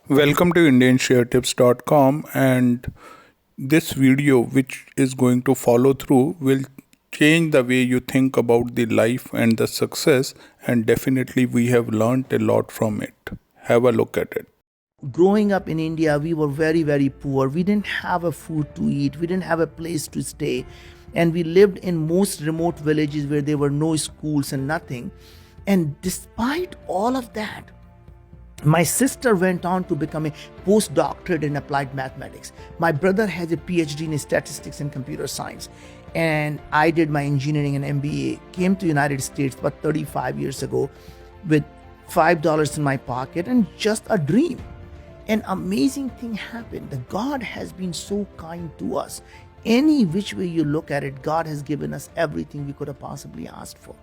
Welcome to IndianShareTips.com, and this video which is going to follow through will change the way you think about the life and the success, and definitely we have learned a lot from it. Have a look at it. Growing up in India, we were very, very poor. We didn't have a food to eat. We didn't have a place to stay. And we lived in most remote villages where there were no schools and nothing. And despite all of that, my sister went on to become a postdoctorate in applied mathematics. My brother has a PhD in statistics and computer science. And I did my engineering and MBA, came to United States about 35 years ago with $5 in my pocket and just a dream. An amazing thing happened. The God has been so kind to us. Any which way you look at it, God has given us everything we could have possibly asked for.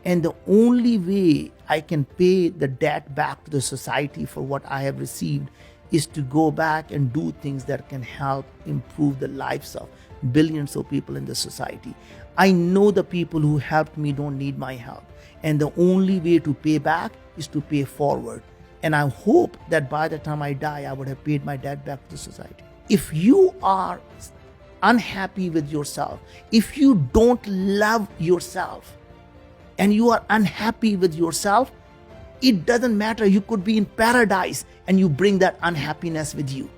And the only way I can pay the debt back to the society for what I have received is to go back and do things that can help improve the lives of billions of people in the society. I know the people who helped me don't need my help. And the only way to pay back is to pay forward. And I hope that by the time I die, I would have paid my debt back to society. If you are unhappy with yourself, if you don't love yourself, and you are unhappy with yourself, it doesn't matter. You could be in paradise and you bring that unhappiness with you.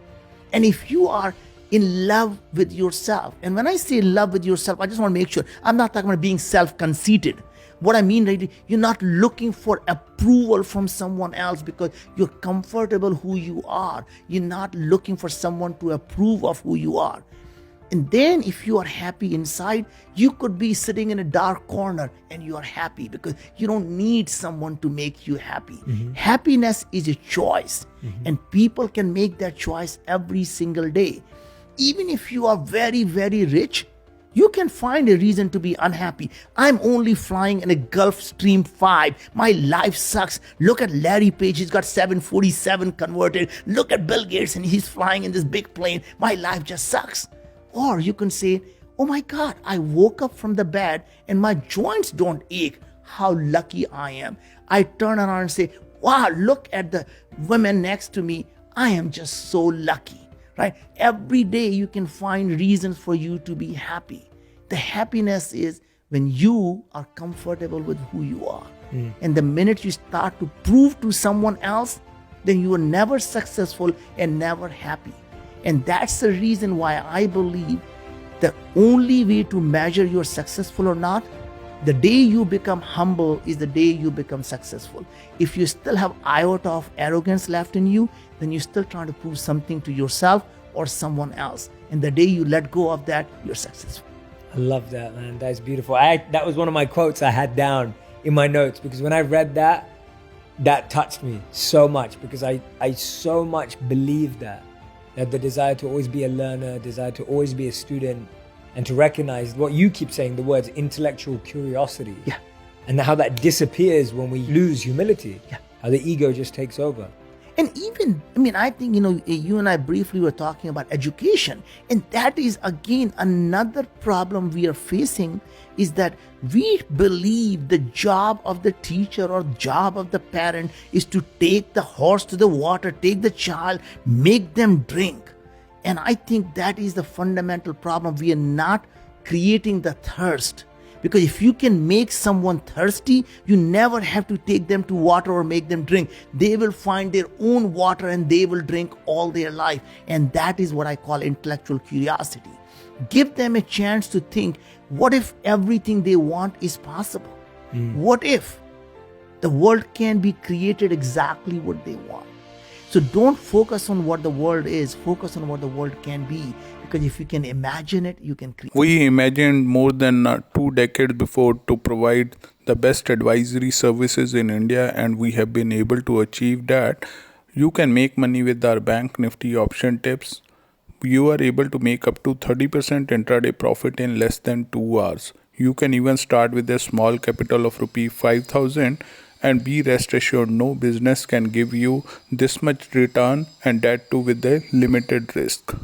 And if you are in love with yourself, and when I say love with yourself, I just want to make sure I'm not talking about being self-conceited. What I mean, right, you're not looking for approval from someone else because you're comfortable who you are. You're not looking for someone to approve of who you are. And then if you are happy inside, you could be sitting in a dark corner and you are happy because you don't need someone to make you happy. Mm-hmm. Happiness is a choice, and people can make that choice every single day. Even if you are very, very rich, you can find a reason to be unhappy. I'm only flying in a Gulfstream 5. My life sucks. Look at Larry Page. He's got 747 converted. Look at Bill Gates and he's flying in this big plane. My life just sucks. Or you can say, oh my God, I woke up from the bed and my joints don't ache. How lucky I am. I turn around and say, wow, look at the women next to me. I am just so lucky. Right? Every day you can find reasons for you to be happy. The happiness is when you are comfortable with who you are. And the minute you start to prove to someone else, then you are never successful and never happy. And that's the reason why I believe the only way to measure you're successful or not, the day you become humble is the day you become successful. If you still have iota of arrogance left in you, then you're still trying to prove something to yourself or someone else. And the day you let go of that, you're successful. I love that, man. That's beautiful. That was one of my quotes I had down in my notes because when I read that, that touched me so much because I so much believe that the desire to always be a learner, desire to always be a student, and to recognize what you keep saying, the words intellectual curiosity. Yeah. And how that disappears when we lose humility. Yeah. How the ego just takes over. And even, I think, you and I briefly were talking about education. And that is, again, another problem we are facing is that we believe the job of the teacher or job of the parent is to take the horse to the water, take the child, make them drink. And I think that is the fundamental problem. We are not creating the thirst. Because if you can make someone thirsty, you never have to take them to water or make them drink. They will find their own water and they will drink all their life. And that is what I call intellectual curiosity. Give them a chance to think, what if everything they want is possible? What if the world can be created exactly what they want? So don't focus on what the world is, focus on what the world can be. Because if you can imagine it, you can create it. We imagined more than 2 decades before to provide the best advisory services in India, and we have been able to achieve that. You can make money with our Bank Nifty option tips. You are able to make up to 30% intraday profit in less than 2 hours. You can even start with a small capital of rupee 5,000 and be rest assured no business can give you this much return, and that too with a limited risk.